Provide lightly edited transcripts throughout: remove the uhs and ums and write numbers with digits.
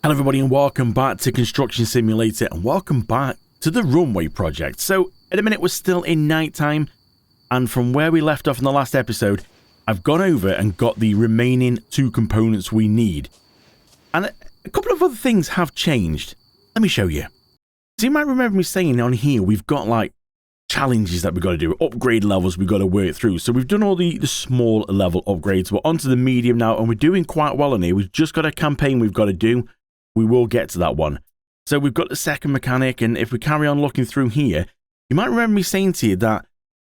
Hello everybody and welcome back to Construction Simulator and welcome back to the Runway project. So at the minute we're still in night time, and from where we left off in the last episode, I've gone over and got the remaining 2 components we need. And a couple of other things have changed. Let me show you. So you might remember me saying on here we've got like challenges that we've got to do, upgrade levels we've got to work through. So we've done all the small level upgrades. We're onto the medium now and we're doing quite well on here. We've just got a campaign we've got to do. We will get to that one. So we've got the second mechanic, and if we carry on looking through here, you might remember me saying to you that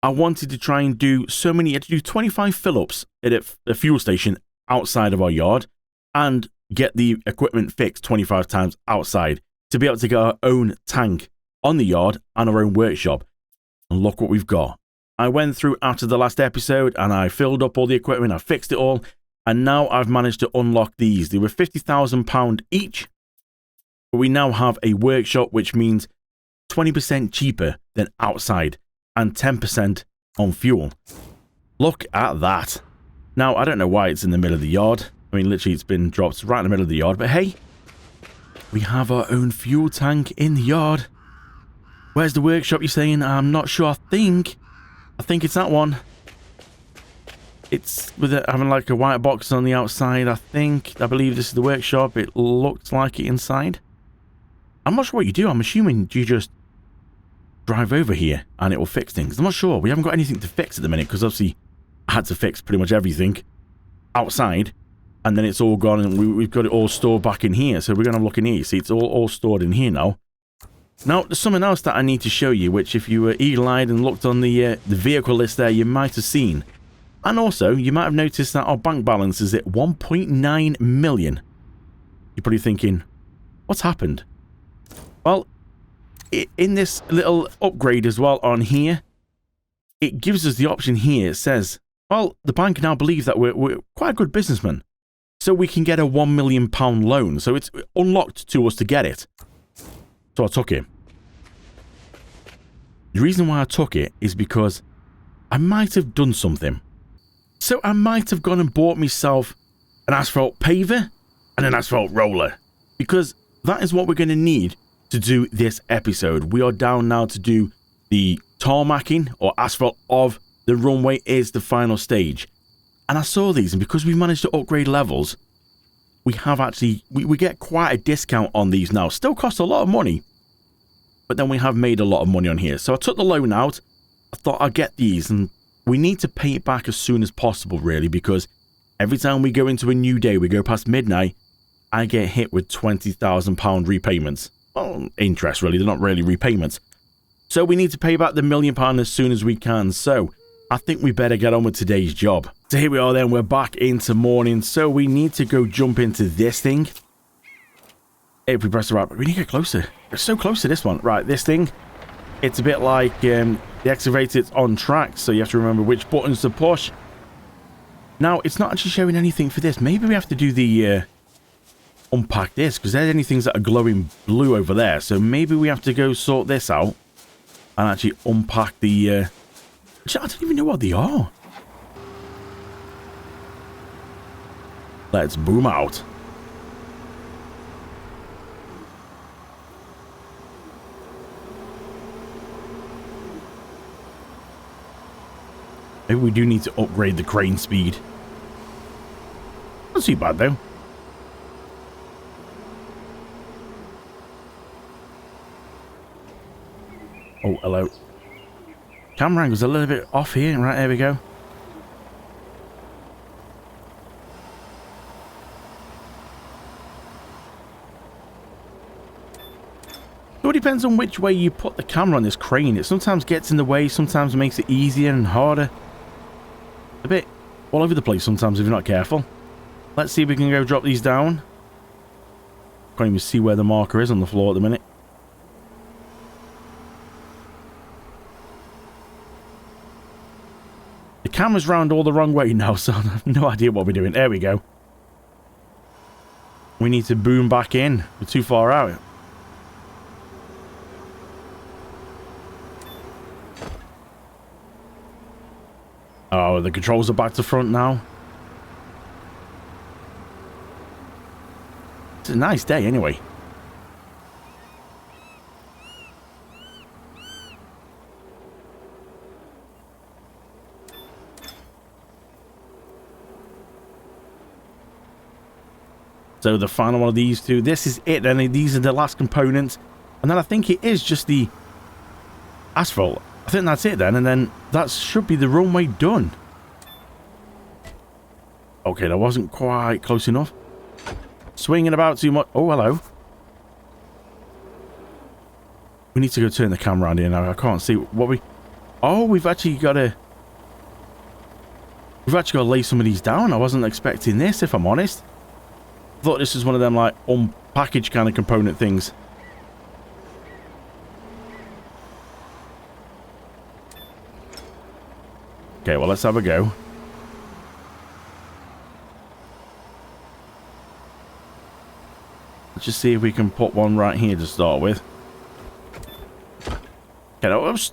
I wanted to try and do so many, to do 25 fill-ups at a fuel station outside of our yard and get the equipment fixed 25 times outside to be able to get our own tank on the yard and our own workshop. And look what we've got. I went through after the last episode and I filled up all the equipment, I fixed it all, and now I've managed to unlock these. They were £50,000 each, but we now have a workshop, which means 20% cheaper than outside and 10% on fuel. Look at that. Now, I don't know why it's in the middle of the yard. I mean, literally, it's been dropped right in the middle of the yard, but hey, we have our own fuel tank in the yard. Where's the workshop, you're saying? I'm not sure. I think it's that one. It's with it having like a white box on the outside, I believe this is the workshop. It looks like it inside. I'm not sure what you do. I'm assuming you just drive over here and it will fix things. I'm not sure. We haven't got anything to fix at the minute because obviously I had to fix pretty much everything outside, and then it's all gone and we've got it all stored back in here. So we're going to look in here. See, it's all stored in here now. Now, there's something else that I need to show you, which if you were eagle-eyed and looked on the vehicle list there, you might have seen. And also, you might have noticed that our bank balance is at 1.9 million. You're probably thinking, what's happened? Well, in this little upgrade as well on here, it gives us the option here. It says, well, the bank now believe that we're quite a good businessman, so we can get a £1 million loan. So it's unlocked to us to get it. So I took it. The reason why I took it is because I might have done something. So I might have gone and bought myself an asphalt paver and an asphalt roller, because that is what we're going to need to do this episode. We are down now to do the tarmacking or asphalt of the runway is the final stage. And I saw these, and because we've managed to upgrade levels, we have actually, we get quite a discount on these now. Still cost a lot of money, but then we have made a lot of money on here. So I took the loan out. I thought I'd get these, and we need to pay it back as soon as possible, really, because every time we go into a new day, we go past midnight, I get hit with £20,000 repayments. Well, interest, really. They're not really repayments. So we need to pay back the £1 million as soon as we can. So I think we better get on with today's job. So here we are then. We're back into morning. So we need to go jump into this thing. If we press the right, we need to get closer. We're so close to this one. Right, this thing. It's a bit like the excavator. It's on track, so you have to remember which buttons to push. Now, it's not actually showing anything for this. Maybe we have to do the unpack this, because there's any things that are glowing blue over there. So maybe we have to go sort this out and actually unpack the... I don't even know what they are. Let's boom out. Maybe we do need to upgrade the crane speed. Not too bad, though. Oh, hello. Camera angle's a little bit off here. Right, there we go. It all depends on which way you put the camera on this crane. It sometimes gets in the way, sometimes makes it easier and harder. A bit all over the place sometimes if you're not careful. Let's see if we can go drop these down. Can't even see where the marker is on the floor at the minute. The camera's round all the wrong way now, so I have no idea what we're doing. There we go. We need to boom back in. We're too far out. Oh, the controls are back to front now. It's a nice day anyway. So the final one of these two, this is it, and these are the last components. And then I think it is just the asphalt. I think that's it then, and then that should be the runway done. Okay, that wasn't quite close enough. Swinging about too much. Oh, hello. We need to go turn the camera around here now. I can't see what we... Oh, we've actually got to lay some of these down. I wasn't expecting this, if I'm honest. I thought this was one of them, like, unpackaged kind of component things. Okay, well, let's have a go. Let's just see if we can put one right here to start with. Okay, that was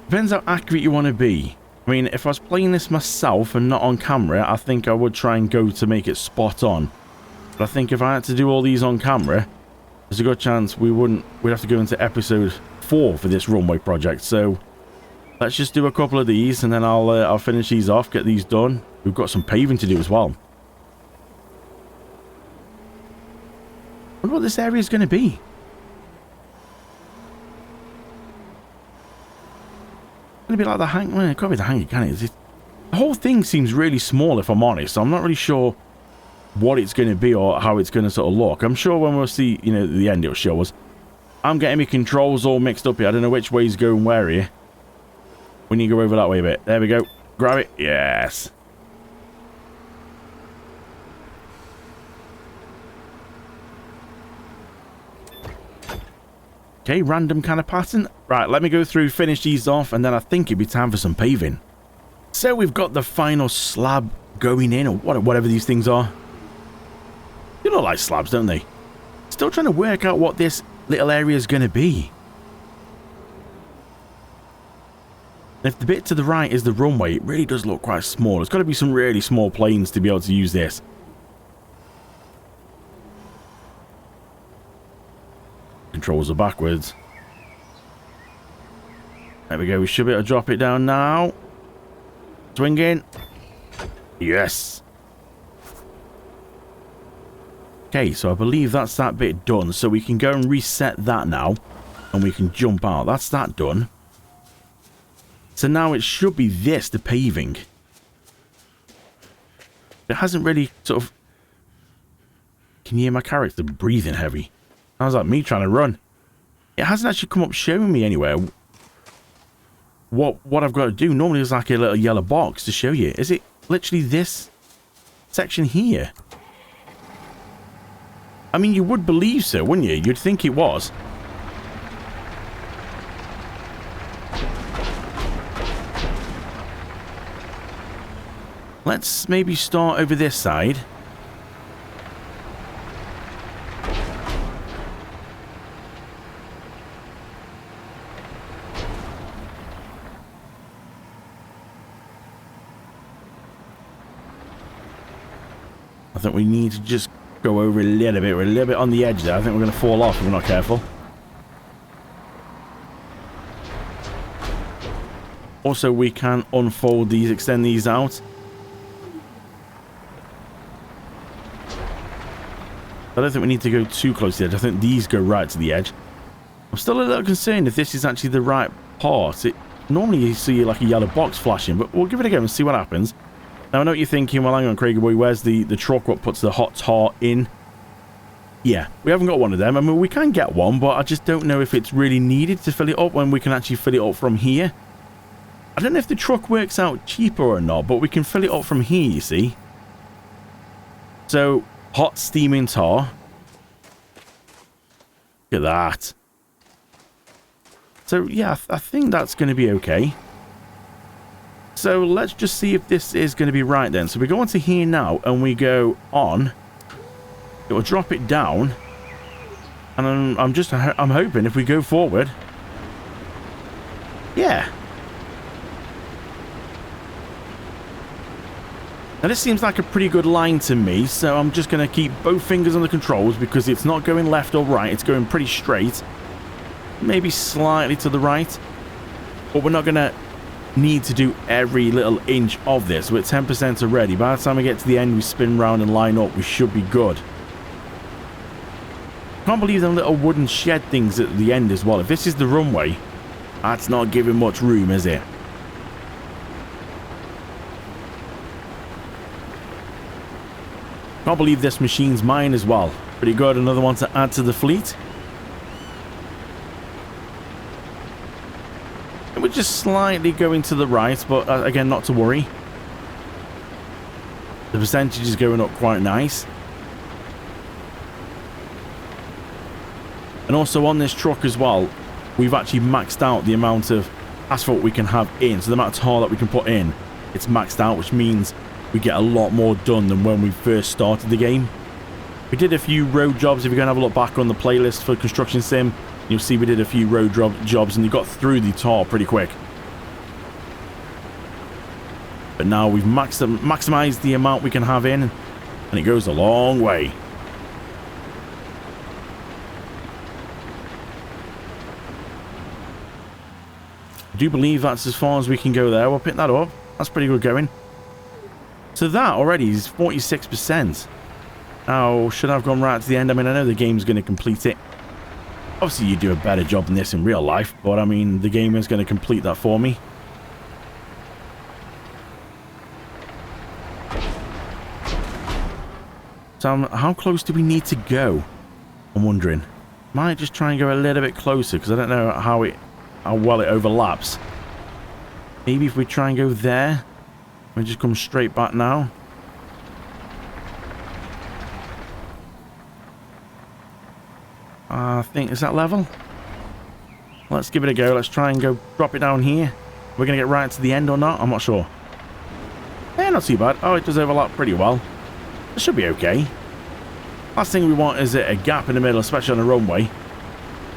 depends how accurate you want to be. I mean, if I was playing this myself and not on camera, I think I would try and go to make it spot on. But I think if I had to do all these on camera, there's a good chance we'd have to go into episode 4 for this runway project. So let's just do a couple of these, and then I'll finish these off, get these done. We've got some paving to do as well. I wonder what this area is going to be. It's going to be like the hang... Well, it can't be the hangar, can it? The whole thing seems really small, if I'm honest. I'm not really sure what it's going to be or how it's going to sort of look. I'm sure when we'll see, you know, the end, it'll show us. I'm getting my controls all mixed up here. I don't know which way is going where here. We need to go over that way a bit. There we go. Grab it. Yes. Okay, random kind of pattern. Right, let me go through, finish these off, and then I think it'd be time for some paving. So we've got the final slab going in, or whatever these things are. They look like slabs, don't they? Still trying to work out what this little area is going to be. If the bit to the right is the runway, it really does look quite small. It's got to be some really small planes to be able to use this. Controls are backwards. There we go. We should be able to drop it down now. Swing in. Yes. Okay, so I believe that's that bit done. So we can go and reset that now. And we can jump out. That's that done. So now it should be this, the paving. It hasn't really sort of... Can you hear my character breathing heavy? Sounds like me trying to run. It hasn't actually come up showing me anywhere what I've got to do. Normally there's like a little yellow box to show you. Is it literally this section here? I mean, you would believe so, wouldn't you? You'd think it was. Let's maybe start over this side. I think we need to just go over a little bit. We're a little bit on the edge there. I think we're going to fall off if we're not careful. Also, we can unfold these, extend these out. I don't think we need to go too close to the edge. I think these go right to the edge. I'm still a little concerned if this is actually the right part. Normally you see like a yellow box flashing, but we'll give it a go and see what happens. Now I know what you're thinking, well hang on Craigie boy, where's the truck what puts the hot tar in? Yeah, we haven't got one of them. I mean, we can get one, but I just don't know if it's really needed to fill it up when we can actually fill it up from here. I don't know if the truck works out cheaper or not, but we can fill it up from here, you see. So, hot steaming tar. Look at that. So, yeah, I think that's going to be okay. So, let's just see if this is going to be right then. So, we go onto here now, and we go on. It will drop it down. And I'm hoping if we go forward. Yeah. Now this seems like a pretty good line to me, so I'm just going to keep both fingers on the controls because it's not going left or right, it's going pretty straight. Maybe slightly to the right, but we're not going to need to do every little inch of this. We're at 10% already. By the time we get to the end, we spin round and line up, we should be good. Can't believe them little wooden shed things at the end as well. If this is the runway, that's not giving much room, is it? Can't believe this machine's mine as well. Pretty good. Another one to add to the fleet. And we're just slightly going to the right, but again, not to worry. The percentage is going up quite nice. And also on this truck as well, we've actually maxed out the amount of asphalt we can have in. So the amount of tar that we can put in, it's maxed out, which means we get a lot more done than when we first started the game. We did a few road jobs. If you're going to have a look back on the playlist for Construction Sim, you'll see we did a few road jobs and you got through the tar pretty quick. But now we've maximized the amount we can have in, and it goes a long way. I do believe that's as far as we can go there. We'll pick that up. That's pretty good going. So that already is 46%. Now, should I have gone right to the end? I mean, I know the game's going to complete it. Obviously, you do a better job than this in real life, but I mean, the game is going to complete that for me. So, how close do we need to go? I'm wondering. Might just try and go a little bit closer, because I don't know how well it overlaps. Maybe if we try and go there, we just come straight back now. I think, is that level? Let's give it a go. Let's try and go drop it down here. We're going to get right to the end or not? I'm not sure. Yeah, not too bad. Oh, it does overlap pretty well. It should be okay. Last thing we want is a gap in the middle, especially on a runway.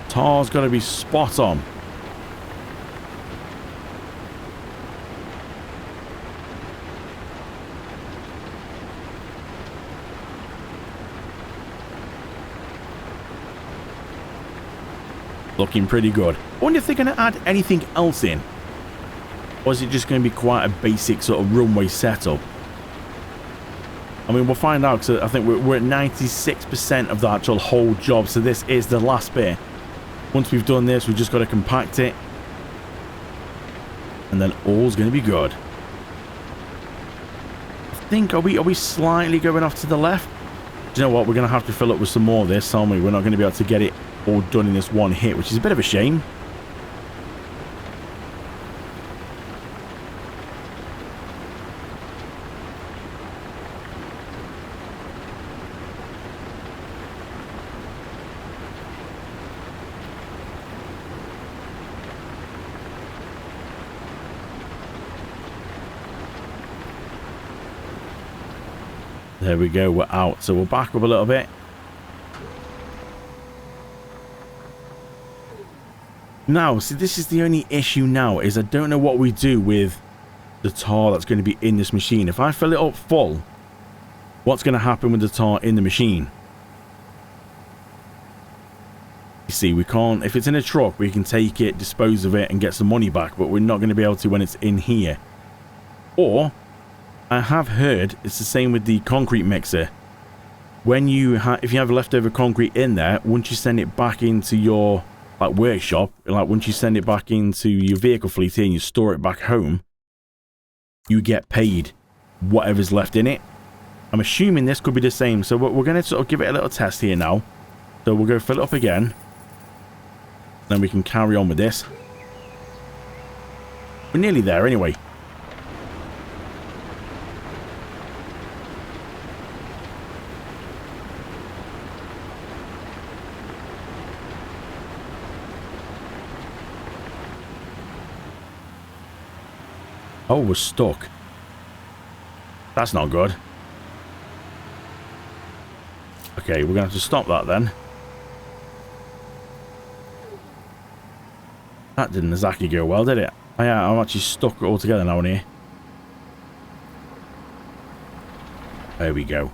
Tar's got to be spot on. Looking pretty good. I wonder if they're going to add anything else in. Or is it just going to be quite a basic sort of runway setup? I mean, we'll find out, because I think we're at 96% of the actual whole job. So this is the last bit. Once we've done this, we've just got to compact it. And then all's going to be good. I think, are we slightly going off to the left? Do you know what? We're going to have to fill up with some more of this, aren't we? We're not going to be able to get it all done in this one hit, which is a bit of a shame. There we go, we're out. So we'll back up a little bit. Now, see, this is the only issue now, is I don't know what we do with the tar that's going to be in this machine. If I fill it up full, what's going to happen with the tar in the machine? You see, we can't, if it's in a truck, we can take it, dispose of it, and get some money back, but we're not going to be able to when it's in here. Or, I have heard, it's the same with the concrete mixer. When you if you have leftover concrete in there, once you send it back into your workshop, like once you send it back into your vehicle fleet here and you store it back home, you get paid whatever's left in it. I'm assuming this could be the same, so we're going to sort of give it a little test here now. So we'll go fill it up again, then we can carry on with this. We're nearly there anyway. Oh, we're stuck. That's not good. Okay, we're going to have to stop that then. That didn't exactly go well, did it? Oh, yeah, I'm actually stuck altogether now in here. There we go.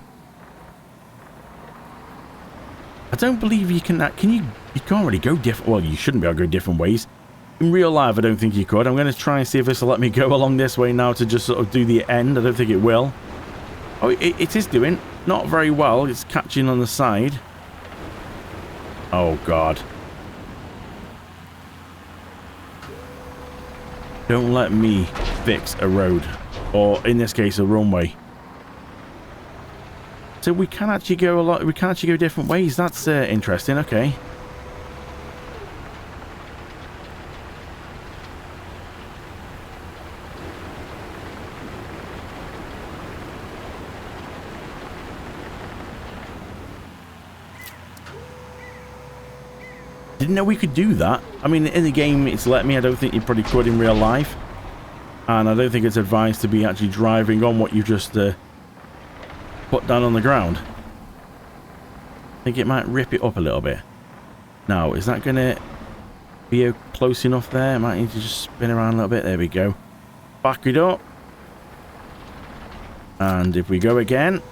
I don't believe you can... You can't really go different... Well, you shouldn't be able to go different ways. In real life, I don't think you could. I'm going to try and see if this will let me go along this way now to just sort of do the end. I don't think it will. Oh, it is doing not very well. It's catching on the side. Oh, God. Don't let me fix a road. Or, in this case, a runway. So we can actually go a lot. We can actually go different ways. That's interesting. Okay. Didn't know we could do that. I mean, in the game, it's let me. I don't think you probably could in real life. And I don't think it's advised to be actually driving on what you just put down on the ground. I think it might rip it up a little bit. Now, is that going to be close enough there? Might need to just spin around a little bit. There we go. Back it up. And if we go again,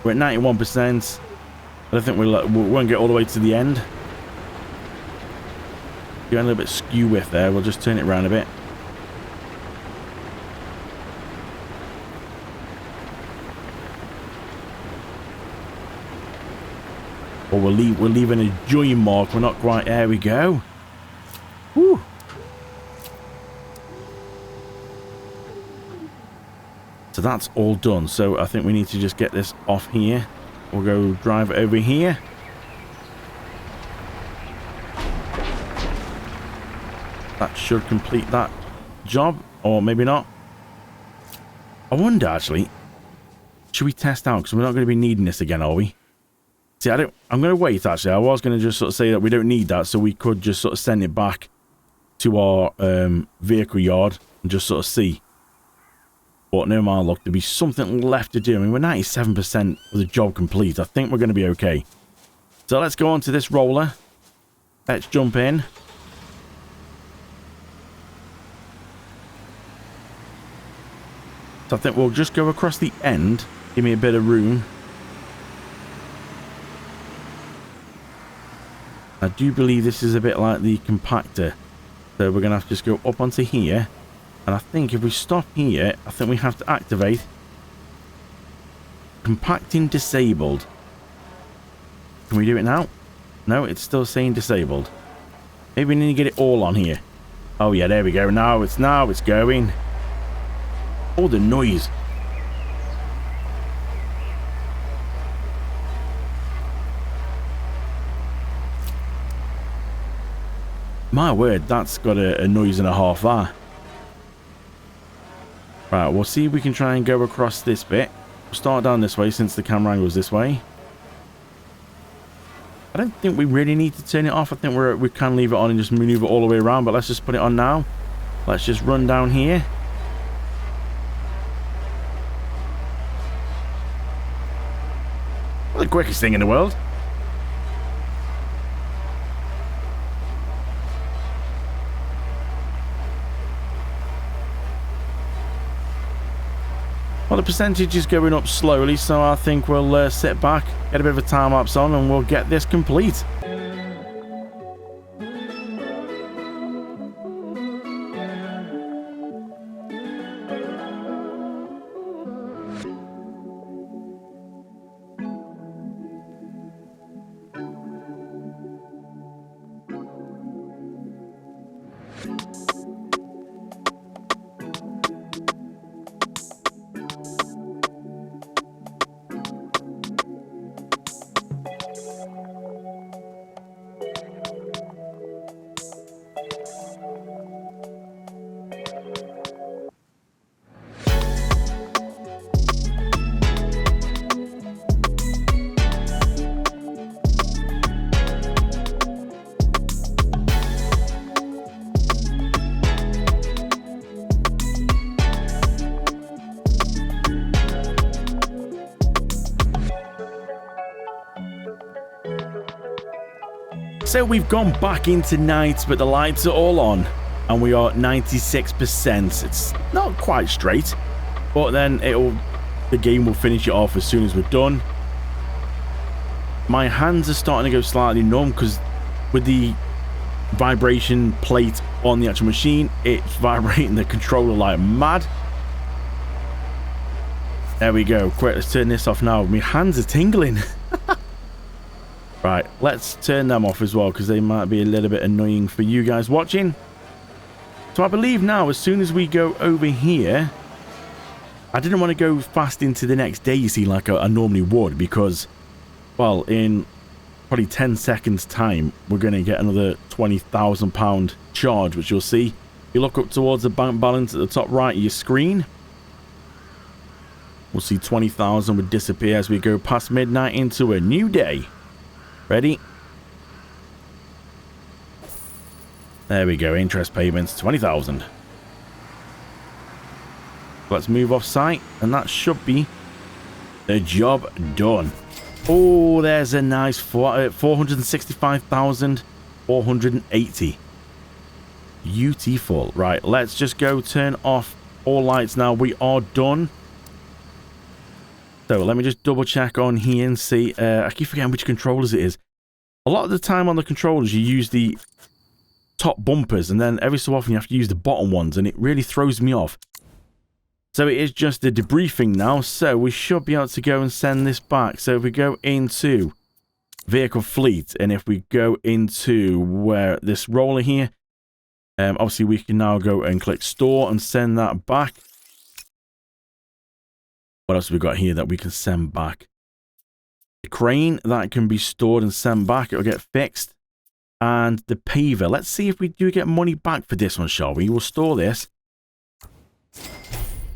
we're at 91%. I don't think we won't get all the way to the end. Going a little bit skew with there. We'll just turn it around a bit. Or we're leaving a join mark. We're not quite... There we go. Woo. So that's all done. So I think we need to just get this off here. We'll go drive it over here. That should complete that job. Or maybe not. I wonder, actually. Should we test out? Because we're not going to be needing this again, are we? See, I'm going to wait, actually. I was going to just sort of say that we don't need that, so we could just sort of send it back to our vehicle yard and just sort of see. But no matter, look, there'll be something left to do. I mean, we're 97% of the job complete. I think we're going to be okay. So let's go on to this roller. Let's jump in. So I think we'll just go across the end. Give me a bit of room. I do believe this is a bit like the compactor. So we're going to have to just go up onto here. And I think if we stop here, I think we have to activate compacting disabled. Can we do it now? No, it's still saying disabled. Maybe we need to get it all on here. Oh yeah, there we go. Now it's going. Oh, the noise. My word, that's got a noise and a half there. Right, we'll see if we can try and go across this bit. We'll start down this way since the camera angle's this way. I don't think we really need to turn it off. I think we can leave it on and just maneuver all the way around, but let's just put it on now. Let's just run down here. Well, the quickest thing in the world. Well, the percentage is going up slowly, so I think we'll sit back, get a bit of a time lapse on, and we'll get this complete. So we've gone back into night, but the lights are all on, and we are at 96%. It's not quite straight, but then it'll the game will finish it off as soon as we're done. My hands are starting to go slightly numb because with the vibration plate on the actual machine, it's vibrating the controller like mad. There we go. Quick, let's turn this off now. My hands are tingling. Right, let's turn them off as well because they might be a little bit annoying for you guys watching. So I believe now, as soon as we go over here, I didn't want to go fast into the next day, you see, like I normally would, because, well, in probably 10 seconds time, we're going to get another £20,000 charge, which you'll see. You look up towards the bank balance at the top right of your screen. We'll see 20,000 would disappear as we go past midnight into a new day. Ready? There we go. Interest payments, 20,000. Let's move off site, and that should be the job done. Oh, there's a nice 465,480. Beautiful. Right, let's just go turn off all lights now. We are done. So let me just double check on here and see. I keep forgetting which controllers it is. A lot of the time on the controllers, you use the top bumpers, and then every so often you have to use the bottom ones, and it really throws me off. So it is just the debriefing now, so we should be able to go and send this back. So if we go into vehicle fleet, and if we go into where this roller here, obviously we can now go and click store and send that back. What else have we got here that we can send back? The crane that can be stored and sent back. It'll get fixed. And the paver. Let's see if we do get money back for this one, shall we? We'll store this.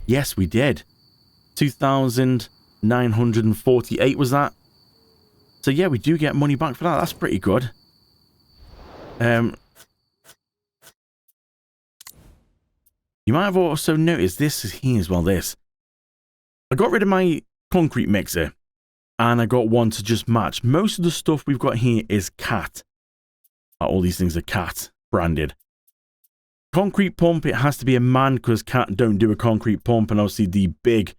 Yes, we did. 2,948 was that. So yeah, we do get money back for that. That's pretty good. You might have also noticed this is here as well, this. I got rid of my concrete mixer, and I got one to just match. Most of the stuff we've got here is cat. All these things are cat branded. Concrete pump, it has to be a man because cat don't do a concrete pump, and obviously the big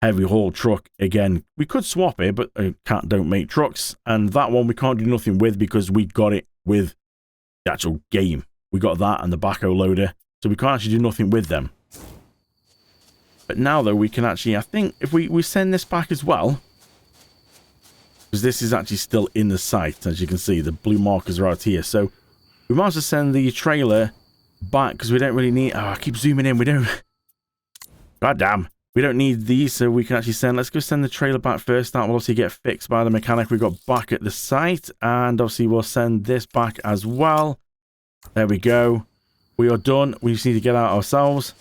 heavy haul truck, again, we could swap it, but cat don't make trucks, and that one we can't do nothing with because we got it with the actual game. We got that and the backhoe loader, so we can't actually do nothing with them. But now, though, we can actually, I think, if we send this back as well, because this is actually still in the site, as you can see, the blue markers are out here. So we might as well send the trailer back because we don't really need, oh, I keep zooming in, we don't, god damn, we don't need these, so we can actually send, let's go send the trailer back first. That will obviously get fixed by the mechanic we got back at the site, and obviously we'll send this back as well. There we go. We are done. We just need to get out ourselves.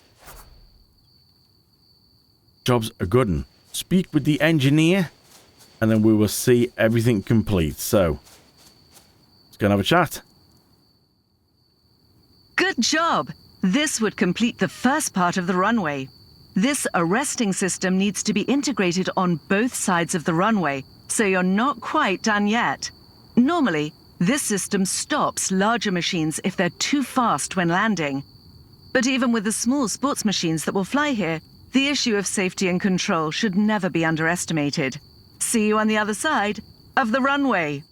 Job's a good one. Speak with the engineer, and then we will see everything complete. So, let's go and have a chat. Good job! This would complete the first part of the runway. This arresting system needs to be integrated on both sides of the runway, so you're not quite done yet. Normally, this system stops larger machines if they're too fast when landing. But even with the small sports machines that will fly here, the issue of safety and control should never be underestimated. See you on the other side of the runway.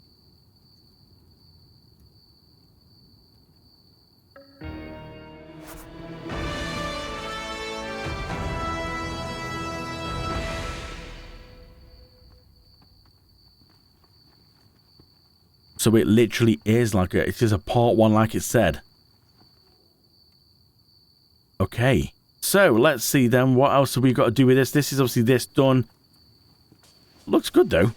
So it literally is like it's just a part one, like it said. Okay. So let's see then, what else have we got to do with this? This is obviously this done. Looks good though.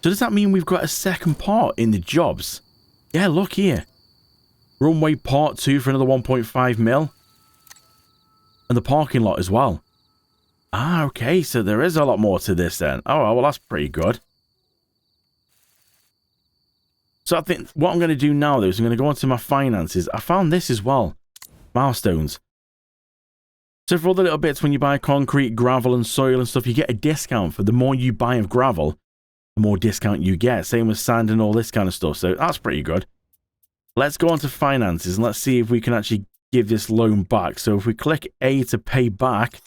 So does that mean we've got a second part in the jobs? Yeah, look here. Runway part 2 for another 1.5 mil. And the parking lot as well. Ah, okay, so there is a lot more to this then. Oh, well, that's pretty good. So I think what I'm going to do now, though, is I'm going to go onto my finances. I found this as well. Milestones. So for all the little bits, when you buy concrete, gravel and soil and stuff, you get a discount. For the more you buy of gravel, the more discount you get. Same with sand and all this kind of stuff. So that's pretty good. Let's go on to finances and let's see if we can actually give this loan back. So if we click A to pay back,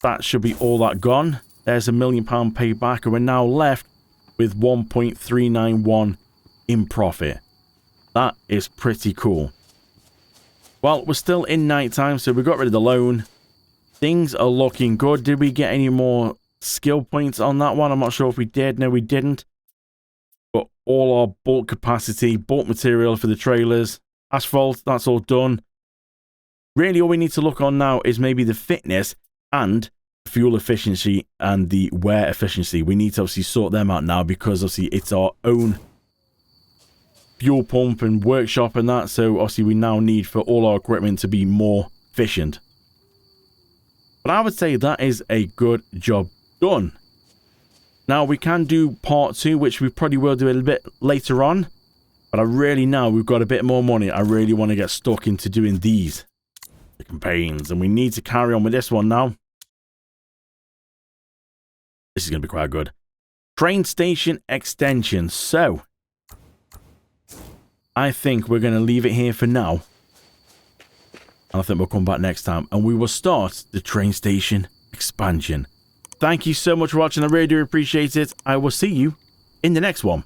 that should be all that gone. There's £1 million payback, and we're now left with 1.391 in profit. That is pretty cool. Well, we're still in nighttime, so we got rid of the loan. Things are looking good. Did we get any more skill points on that one? I'm not sure if we did. No, we didn't. But all our bulk capacity, bulk material for the trailers, asphalt, that's all done. Really, all we need to look on now is maybe the fitness and fuel efficiency and the wear efficiency. We need to obviously sort them out now because obviously it's our own fuel pump and workshop and that. So obviously we now need for all our equipment to be more efficient. But I would say that is a good job done. Now we can do part 2, which we probably will do a little bit later on. But I really, now we've got a bit more money, I really want to get stuck into doing these campaigns. And we need to carry on with this one now. This is going to be quite good. Train station extension. So, I think we're going to leave it here for now. And I think we'll come back next time. And we will start the train station expansion. Thank you so much for watching. I really do appreciate it. I will see you in the next one.